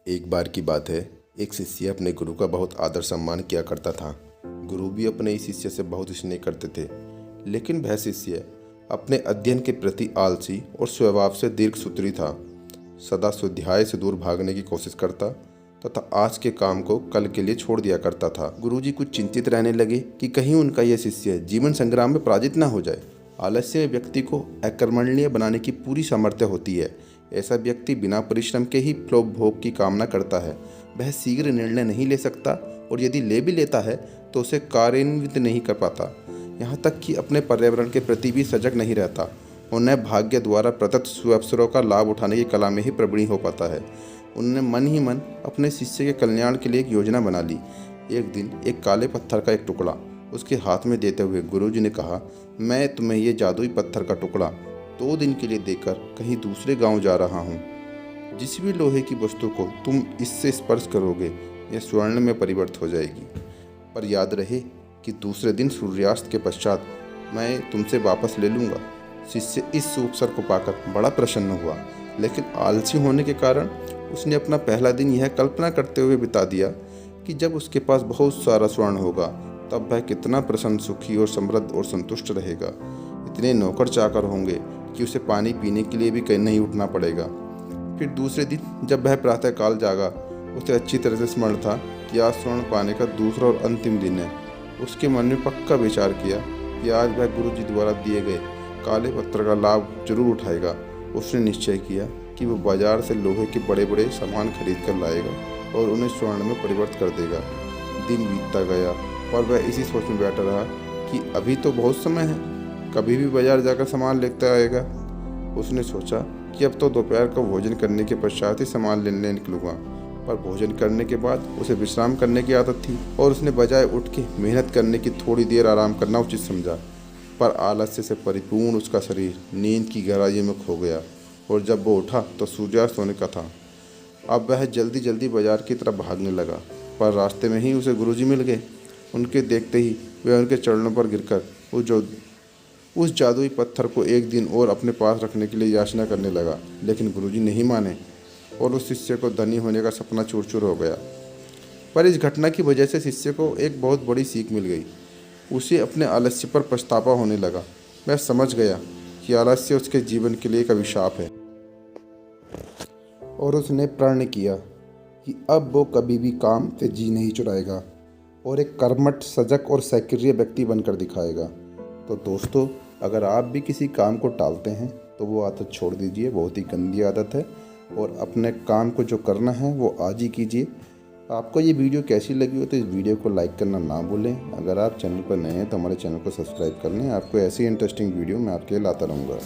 एक बार की बात है, एक शिष्य अपने गुरु का बहुत आदर सम्मान किया करता था। गुरु भी अपने इस शिष्य से बहुत स्नेह करते थे। लेकिन वह शिष्य अपने अध्ययन के प्रति आलसी और स्वभाव से दीर्घसूत्री था। सदा स्वाध्याय से दूर भागने की कोशिश करता तथा आज के काम को कल के लिए छोड़ दिया करता था। गुरुजी कुछ चिंतित रहने लगे कि कहीं उनका यह शिष्य जीवन संग्राम में पराजित न हो जाए। आलस्य में व्यक्ति को अकर्मण्य बनाने की पूरी सामर्थ्य होती है। ऐसा व्यक्ति बिना परिश्रम के ही भोग की कामना करता है। वह शीघ्र निर्णय नहीं ले सकता और यदि ले भी लेता है तो उसे कार्यान्वित नहीं कर पाता। यहाँ तक कि अपने पर्यावरण के प्रति भी सजग नहीं रहता और न भाग्य द्वारा प्रदत्त सुअवसरों का लाभ उठाने की कला में ही प्रवीण हो पाता है। उन्होंने मन ही मन अपने शिष्य के कल्याण के लिए एक योजना बना ली। एक दिन एक काले पत्थर का एक टुकड़ा उसके हाथ में देते हुए गुरुजी ने कहा, मैं तुम्हें ये जादुई पत्थर का टुकड़ा 2 दिन के लिए देकर कहीं दूसरे गांव जा रहा हूँ। जिस भी लोहे की वस्तु को तुम इससे स्पर्श करोगे यह स्वर्ण में परिवर्तित हो जाएगी। पर याद रहे कि दूसरे दिन सूर्यास्त के पश्चात मैं तुमसे वापस ले लूँगा। शिष्य इस अवसर को पाकर बड़ा प्रसन्न हुआ, लेकिन आलसी होने के कारण उसने अपना पहला दिन यह कल्पना करते हुए बिता दिया कि जब उसके पास बहुत सारा स्वर्ण होगा तब वह कितना प्रसन्न, सुखी और समृद्ध और संतुष्ट रहेगा। इतने नौकर चाकर होंगे कि उसे पानी पीने के लिए भी कहीं नहीं उठना पड़ेगा। फिर दूसरे दिन जब वह प्रातःकाल जागा, उसे अच्छी तरह से स्मरण था कि आज स्वर्ण पाने का दूसरा और अंतिम दिन है। उसके मन में पक्का विचार किया कि आज वह गुरु जी द्वारा दिए गए काले पत्थर का लाभ जरूर उठाएगा। उसने निश्चय किया कि वह बाजार से लोहे के बड़े बड़े सामान खरीद कर लाएगा और उन्हें स्वर्ण में परिवर्तित कर देगा। दिन बीतता गया और वह इसी सोच में बैठा रहा कि अभी तो बहुत समय है, कभी भी बाजार जाकर सामान लेता आएगा। उसने सोचा कि अब तो दोपहर को भोजन करने के पश्चात ही सामान लेने निकलूंगा। पर भोजन करने के बाद उसे विश्राम करने की आदत थी और उसने बजाय उठ के मेहनत करने की थोड़ी देर आराम करना उचित समझा। पर आलस्य से परिपूर्ण उसका शरीर नींद की गहराई में खो गया और जब वो उठा तो सूर्यास्त होने का था। अब वह जल्दी जल्दी बाजार की तरफ भागने लगा, पर रास्ते में ही उसे गुरुजी मिल गए। उनके देखते ही वह उनके चरणों पर गिरकर उस जादुई पत्थर को एक दिन और अपने पास रखने के लिए याचना करने लगा। लेकिन गुरुजी नहीं माने और उस शिष्य को धनी होने का सपना चूर चूर हो गया। पर इस घटना की वजह से शिष्य को एक बहुत बड़ी सीख मिल गई। उसे अपने आलस्य पर पछतावा होने लगा। वह समझ गया कि आलस्य उसके जीवन के लिए एक अभिशाप है और उसने प्रण किया कि अब वो कभी भी काम से जी नहीं चुराएगा और एक कर्मठ, सजग और सक्रिय व्यक्ति बनकर दिखाएगा। तो दोस्तों, अगर आप भी किसी काम को टालते हैं तो वो आदत छोड़ दीजिए। बहुत ही गंदी आदत है और अपने काम को जो करना है वो आज ही कीजिए। आपको ये वीडियो कैसी लगी हो तो इस वीडियो को लाइक करना ना भूलें। अगर आप चैनल पर नए हैं तो हमारे चैनल को सब्सक्राइब कर लें। आपको ऐसी इंटरेस्टिंग वीडियो मैं आपके लिए लाता रहूँगा।